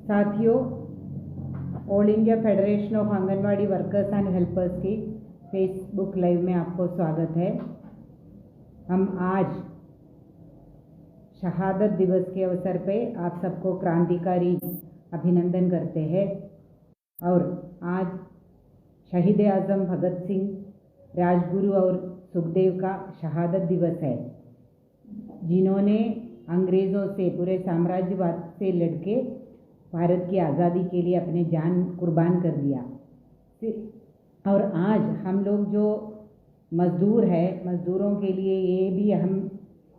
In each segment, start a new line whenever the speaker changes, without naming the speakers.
साथियों, all India federation of anganwadi workers and helpers की Facebook live में आपको स्वागत है। हम आज शहादत दिवस के अवसर पे आप सबको क्रांतिकारी अभिनंदन करते हैं। और आज शहीद आज़म भगत सिंह, राजगुरु और सुखदेव का शहादत दिवस है, जिन्होंने अंग्रेज़ों से, पूरे साम्राज्यवाद से लड़के भारत की आज़ादी के लिए अपने जान कुर्बान कर दिया। और आज हम लोग जो मज़दूर है, मज़दूरों के लिए ये भी अहम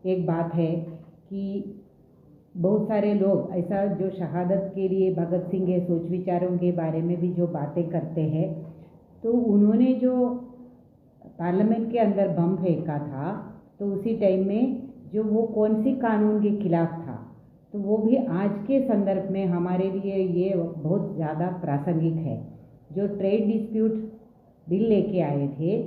एक बात है कि बहुत सारे लोग ऐसा जो शहादत के लिए भगत सिंह के सोच विचारों के बारे में भी जो बातें करते हैं, तो उन्होंने जो पार्लियामेंट के अंदर बम फेंका था, तो उसी टाइम में जो वो कौन सी कानून के खिलाफ था, तो वो भी आज के संदर्भ में हमारे लिए ये बहुत ज़्यादा प्रासंगिक है। जो ट्रेड डिस्प्यूट बिल लेके आए थे,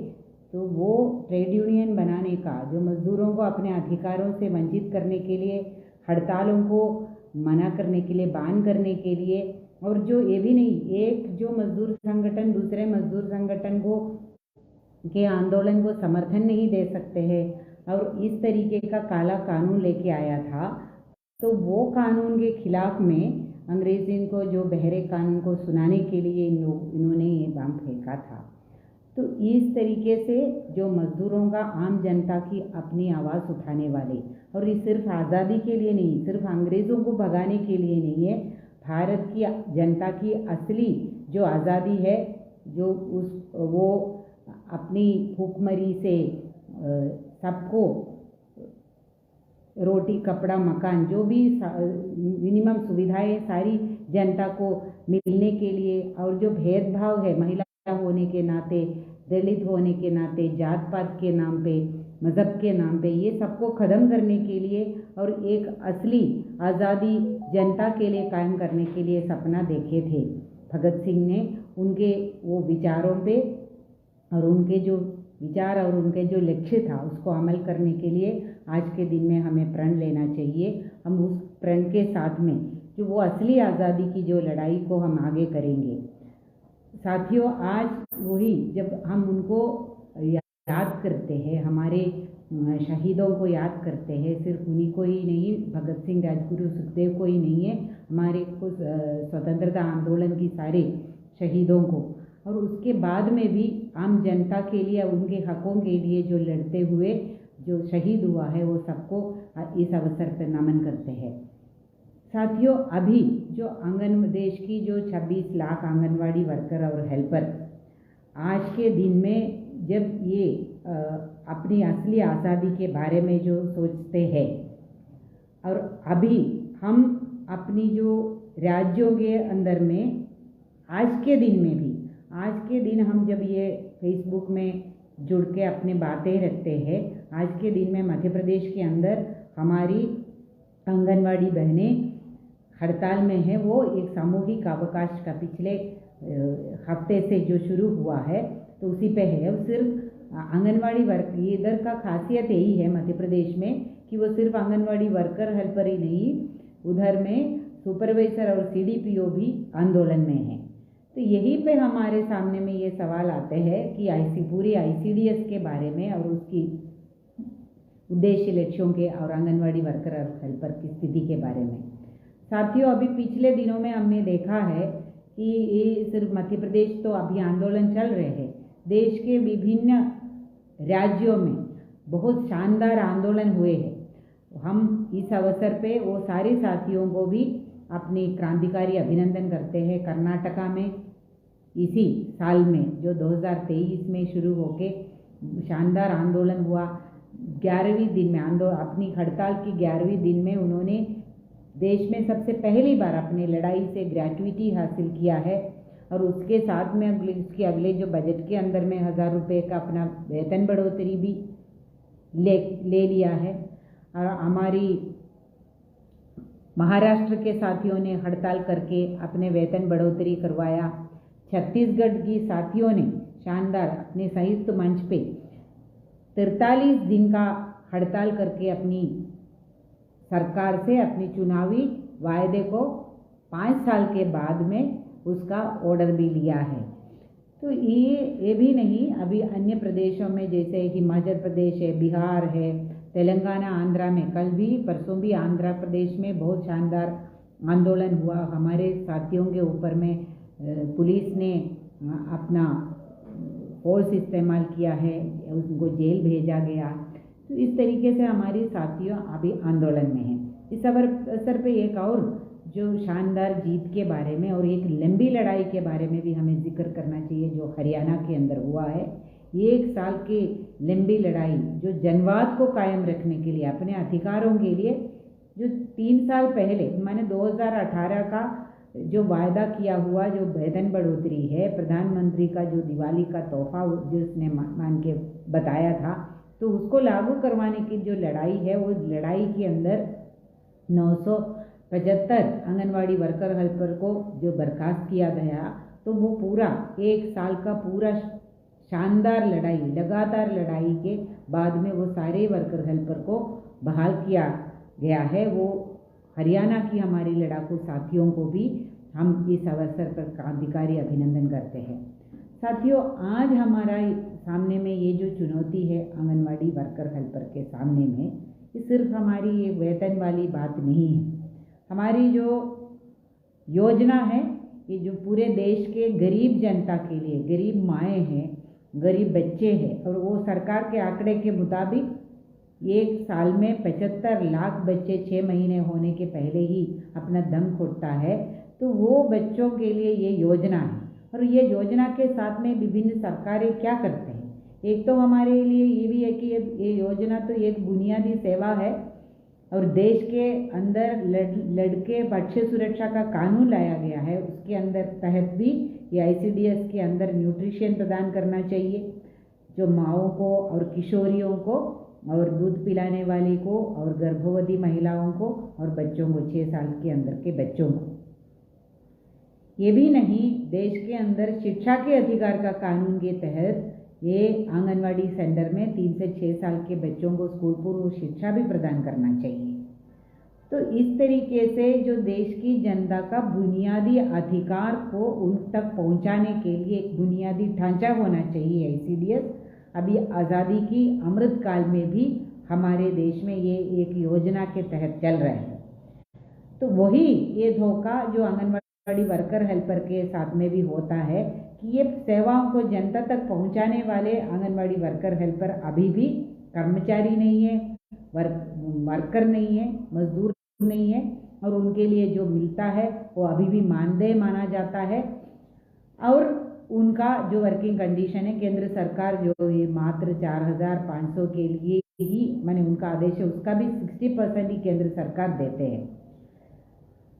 तो वो ट्रेड यूनियन बनाने का, जो मज़दूरों को अपने अधिकारों से वंचित करने के लिए, हड़तालों को मना करने के लिए, बैन करने के लिए, और जो ये भी नहीं, एक जो मज़दूर संगठन दूसरे मज़दूर संगठन को के आंदोलन को समर्थन नहीं दे सकते हैं, और इस तरीके का काला कानून लेके आया था। तो वो कानून के खिलाफ में अंग्रेज़ों को, जो बहरे कानून को सुनाने के लिए इन्होंने ये बम फेंका था। तो इस तरीके से जो मज़दूरों का, आम जनता की अपनी आवाज़ उठाने वाले, और ये सिर्फ आज़ादी के लिए नहीं, सिर्फ अंग्रेज़ों को भगाने के लिए नहीं है, भारत की जनता की असली जो आज़ादी है, जो वो अपनी भूखमरी से सबको रोटी, कपड़ा, मकान, जो भी मिनिमम सुविधाएं सारी जनता को मिलने के लिए, और जो भेदभाव है महिला होने के नाते, दलित होने के नाते, जात पात के नाम पे, मज़हब के नाम पे, ये सबको ख़त्म करने के लिए और एक असली आज़ादी जनता के लिए कायम करने के लिए सपना देखे थे भगत सिंह ने। उनके वो विचारों पे और उनके जो विचार और उनके जो लक्ष्य था, उसको अमल करने के लिए आज के दिन में हमें प्रण लेना चाहिए। हम उस प्रण के साथ में जो वो असली आज़ादी की जो लड़ाई को हम आगे करेंगे। साथियों, आज वही जब हम उनको याद करते हैं, हमारे शहीदों को याद करते हैं, सिर्फ उन्हीं को ही नहीं, भगत सिंह, राजगुरु, सुखदेव को ही नहीं है, हमारे कुछ स्वतंत्रता आंदोलन की सारे शहीदों को, और उसके बाद में भी आम जनता के लिए, उनके हकों के लिए जो लड़ते हुए जो शहीद हुआ है, वो सबको इस अवसर पर नमन करते हैं। साथियों, अभी जो देश की जो 26 लाख आंगनवाड़ी वर्कर और हेल्पर आज के दिन में जब ये अपनी असली आज़ादी के बारे में जो सोचते हैं, और अभी हम अपनी जो राज्यों के अंदर में आज के दिन में भी, आज के दिन हम जब ये फेसबुक में जुड़ के अपने बातें रखते हैं, आज के दिन में मध्य प्रदेश के अंदर हमारी आंगनवाड़ी बहनें हड़ताल में है। वो एक सामूहिक अवकाश का पिछले हफ्ते से जो शुरू हुआ है, तो उसी पे है। और सिर्फ आंगनवाड़ी वर्क, इधर का खासियत यही है मध्य प्रदेश में कि वो सिर्फ आंगनवाड़ी वर्कर हेल्पर ही नहीं, उधर में सुपरवाइज़र और CDPO भी आंदोलन में है। तो यहीं पे हमारे सामने में ये सवाल आते हैं कि पूरी ICDS के बारे में और उसकी उद्देश्य, लक्ष्यों के, और आंगनवाड़ी वर्कर और हेल्पर की स्थिति के बारे में। साथियों, अभी पिछले दिनों में हमने देखा है कि ये सिर्फ मध्य प्रदेश, तो अभी आंदोलन चल रहे हैं, देश के विभिन्न राज्यों में बहुत शानदार आंदोलन हुए हैं। हम इस अवसर पे वो सारे साथियों को भी अपनी क्रांतिकारी अभिनंदन करते हैं। कर्नाटका में इसी साल में जो 2023 में शुरू होके शानदार आंदोलन हुआ, 11वीं दिन में अपनी हड़ताल की 11वीं दिन में उन्होंने देश में सबसे पहली बार अपनी लड़ाई से ग्रेच्युटी हासिल किया है। और उसके साथ में उसके अगले जो बजट के अंदर में 1000 रुपये का अपना वेतन बढ़ोतरी भी ले लिया है। और हमारी महाराष्ट्र के साथियों ने हड़ताल करके अपने वेतन बढ़ोतरी करवाया। छत्तीसगढ़ की साथियों ने शानदार अपने संयुक्त मंच पे 43 दिन का हड़ताल करके अपनी सरकार से अपनी चुनावी वायदे को 5 साल के बाद में उसका ऑर्डर भी लिया है। तो ये भी नहीं, अभी अन्य प्रदेशों में जैसे हिमाचल प्रदेश है, बिहार है, तेलंगाना, आंध्रा में कल भी परसों भी आंध्र प्रदेश में बहुत शानदार आंदोलन हुआ। हमारे साथियों के ऊपर में पुलिस ने अपना फोर्स इस्तेमाल किया है, उनको जेल भेजा गया। तो इस तरीके से हमारी साथियों अभी आंदोलन में हैं। इस अवसर पे एक और जो शानदार जीत के बारे में और एक लंबी लड़ाई के बारे में भी हमें जिक्र करना चाहिए जो हरियाणा के अंदर हुआ है। 1 साल की लंबी लड़ाई जो जनवाद को कायम रखने के लिए, अपने अधिकारों के लिए, जो 3 साल पहले मैंने 2018 का जो वायदा किया हुआ जो वेतन बढ़ोतरी है, प्रधानमंत्री का जो दिवाली का तोहफा जो उसने मान के बताया था, तो उसको लागू करवाने की जो लड़ाई है, वो लड़ाई के अंदर 975 आंगनवाड़ी वर्कर हेल्पर को जो बर्खास्त किया गया, तो वो पूरा 1 साल का पूरा शानदार लड़ाई, लगातार लड़ाई के बाद में वो सारे वर्कर हेल्पर को बहाल किया गया है। वो हरियाणा की हमारी लड़ाकू साथियों को भी हम इस अवसर पर क्रांतिकारी अभिनंदन करते हैं। साथियों, आज हमारा सामने में ये जो चुनौती है आंगनवाड़ी वर्कर हेल्पर के सामने में, ये सिर्फ हमारी ये वेतन वाली बात नहीं है। हमारी जो योजना है, ये जो पूरे देश के गरीब जनता के लिए, गरीब माएँ हैं, गरीब बच्चे हैं, और वो सरकार के आंकड़े के मुताबिक 1 साल में 75 लाख बच्चे 6 महीने होने के पहले ही अपना दम घुटता है। तो वो बच्चों के लिए ये योजना है, और ये योजना के साथ में विभिन्न सरकारें क्या करते हैं। एक तो हमारे लिए ये भी है कि ये योजना तो एक बुनियादी सेवा है, और देश के अंदर लड़के बच्चे सुरक्षा का कानून लाया गया है, उसके अंदर तहत भी ये ICDS के अंदर न्यूट्रिशन प्रदान करना चाहिए जो माओं को और किशोरियों को और दूध पिलाने वाली को और गर्भवती महिलाओं को और बच्चों को, 6 साल के अंदर के बच्चों को। ये भी नहीं, देश के अंदर शिक्षा के अधिकार का कानून के तहत ये आंगनवाड़ी सेंटर में 3 से 6 साल के बच्चों को स्कूल पूर्व शिक्षा भी प्रदान करना चाहिए। तो इस तरीके से जो देश की जनता का बुनियादी अधिकार को उन तक पहुंचाने के लिए एक बुनियादी ढांचा होना चाहिए ICDS। अभी आज़ादी की अमृत काल में भी हमारे देश में ये एक योजना के तहत चल रहा है। तो वही ये धोखा जो आंगनवाड़ी वर्कर हेल्पर के साथ में भी होता है कि ये सेवाओं को जनता तक पहुंचाने वाले आंगनवाड़ी वर्कर हेल्पर अभी भी कर्मचारी नहीं है, वर्कर नहीं है, मजदूर नहीं है, और उनके लिए जो मिलता है वो अभी भी मानदेय माना जाता है। और उनका जो वर्किंग कंडीशन है, केंद्र सरकार जो ये मात्र 4500 के लिए ही माने उनका आदेश है, उसका भी 60% ही केंद्र सरकार देते हैं।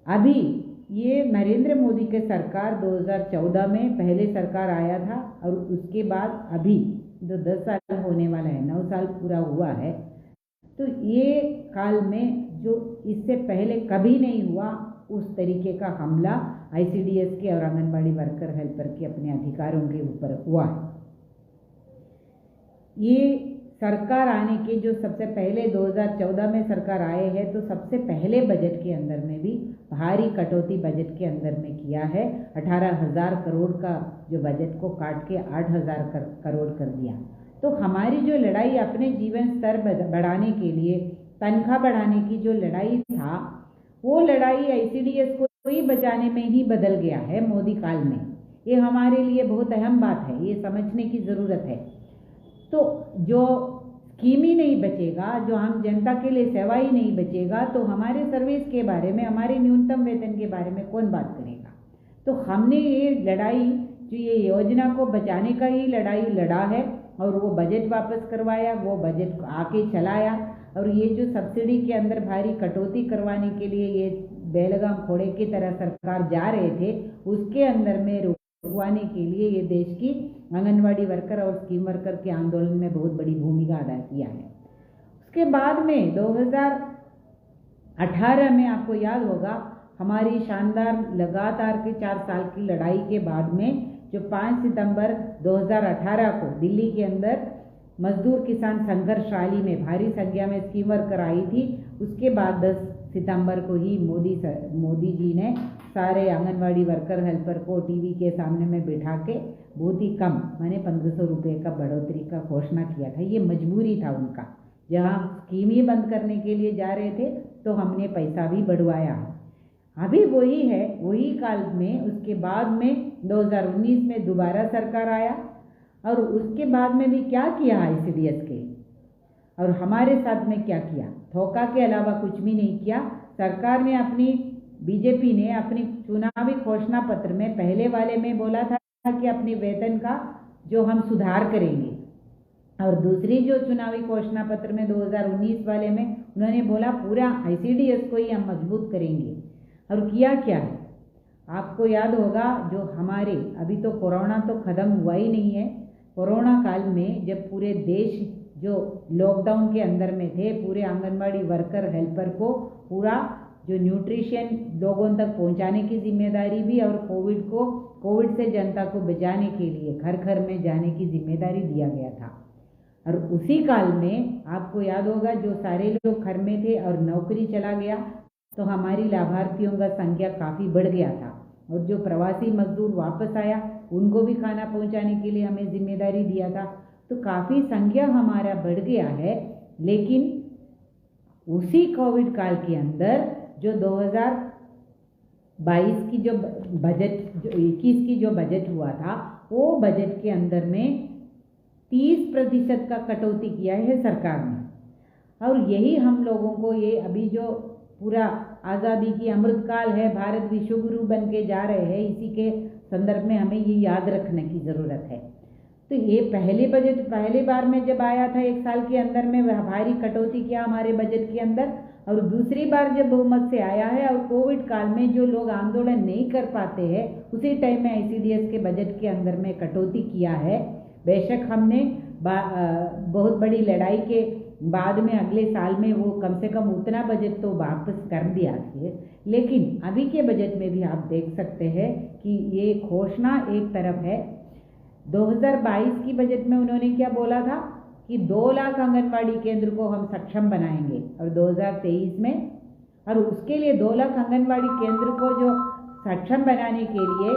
अभी ये नरेंद्र मोदी के सरकार 2014 में पहले सरकार आया था, और उसके बाद अभी जो 10 साल होने वाला है, 9 साल पूरा हुआ है, तो ये काल में जो इससे पहले कभी नहीं हुआ उस तरीके का हमला ICDS के और आंगनबाड़ी वर्कर हेल्पर के अपने अधिकारों के ऊपर हुआ है। ये सरकार आने के जो सबसे पहले 2014 में सरकार आए हैं, तो सबसे पहले बजट के अंदर में भी भारी कटौती बजट के अंदर में किया है। 18,000 करोड़ का जो बजट को काट के 8,000 करोड़ कर दिया। तो हमारी जो लड़ाई अपने जीवन स्तर बढ़ाने के लिए, तनख्वाह बढ़ाने की जो लड़ाई था, वो लड़ाई ICDS को ही बचाने में ही बदल गया है मोदी काल में। ये हमारे लिए बहुत अहम बात है, ये समझने की ज़रूरत है। तो जो स्कीम ही नहीं बचेगा, जो आम जनता के लिए सेवा ही नहीं बचेगा, तो हमारे सर्विस के बारे में, हमारे न्यूनतम वेतन के बारे में कौन बात करेगा। तो हमने ये लड़ाई, जो ये योजना को बचाने का ही लड़ाई लड़ा है, और वो बजट वापस करवाया, वो बजट आके चलाया, और ये जो सब्सिडी के अंदर भारी कटौती करवाने के लिए ये बेलगाम घोड़े की तरह सरकार जा रहे थे, उसके अंदर में रुकवाने के लिए ये देश की आंगनवाड़ी वर्कर और स्कीम वर्कर के आंदोलन में बहुत बड़ी भूमिका अदा किया है। उसके बाद में 2018 में आपको याद होगा, हमारी शानदार लगातार के 4 साल की लड़ाई के बाद में जो 5 सितंबर 2018 को दिल्ली के अंदर मजदूर किसान संघर्ष रैली में भारी संख्या में स्कीम वर्कर आई थी, उसके बाद 10 सितंबर को ही मोदी जी ने सारे आंगनवाड़ी वर्कर हेल्पर को टीवी के सामने में बिठा के बहुत ही कम माने 1500 रुपये का बढ़ोतरी का घोषणा किया था। ये मजबूरी था उनका, जहाँ स्कीम ही बंद करने के लिए जा रहे थे तो हमने पैसा भी बढ़वाया। अभी वही है, वही काल में उसके बाद में 2019 में दोबारा सरकार आया और उसके बाद में भी क्या किया ICDS के और हमारे साथ में क्या किया, धोखा के अलावा कुछ भी नहीं किया। सरकार ने बीजेपी ने अपनी चुनावी घोषणा पत्र में पहले वाले में बोला था कि अपने वेतन का जो हम सुधार करेंगे, और दूसरी जो चुनावी घोषणा पत्र में 2019 वाले में उन्होंने बोला पूरा ICDS को ही हम मजबूत करेंगे। और किया क्या है, आपको याद होगा, जो हमारे अभी तो कोरोना तो ख़त्म हुआ ही नहीं है। कोरोना काल में जब पूरे देश जो लॉकडाउन के अंदर में थे, पूरे आंगनवाड़ी वर्कर हेल्पर को पूरा जो न्यूट्रिशन लोगों तक पहुंचाने की जिम्मेदारी भी और कोविड से जनता को बचाने के लिए घर घर में जाने की जिम्मेदारी दिया गया था। और उसी काल में आपको याद होगा, जो सारे लोग घर में थे और नौकरी चला गया तो हमारी लाभार्थियों का संख्या काफ़ी बढ़ गया था। और जो प्रवासी मजदूर वापस आया उनको भी खाना पहुंचाने के लिए हमें जिम्मेदारी दिया था। तो काफ़ी संख्या हमारा बढ़ गया है। लेकिन उसी कोविड काल के अंदर जो 2022 की जो बजट, जो 21 की जो बजट हुआ था, वो बजट के अंदर में 30% का कटौती किया है सरकार ने। और यही हम लोगों को ये अभी जो पूरा आज़ादी की अमृतकाल है, भारत विश्वगुरु बन के जा रहे हैं, इसी के संदर्भ में हमें ये याद रखने की ज़रूरत है। तो ये पहले बजट पहली बार में जब आया था 1 साल के अंदर में भारी कटौती किया हमारे बजट के अंदर, और दूसरी बार जब बहुमत से आया है और कोविड काल में जो लोग आंदोलन नहीं कर पाते हैं उसी टाइम में ICDS के बजट के अंदर में कटौती किया है। बेशक हमने बहुत बड़ी लड़ाई के बाद में अगले साल में वो कम से कम उतना बजट तो वापस कर दिया था, लेकिन अभी के बजट में भी आप देख सकते हैं कि ये घोषणा एक तरफ है। 2022 की बजट में उन्होंने क्या बोला था कि 2 लाख आंगनवाड़ी केंद्र को हम सक्षम बनाएंगे, और 2023 में, और उसके लिए 2 लाख आंगनवाड़ी केंद्र को जो सक्षम बनाने के लिए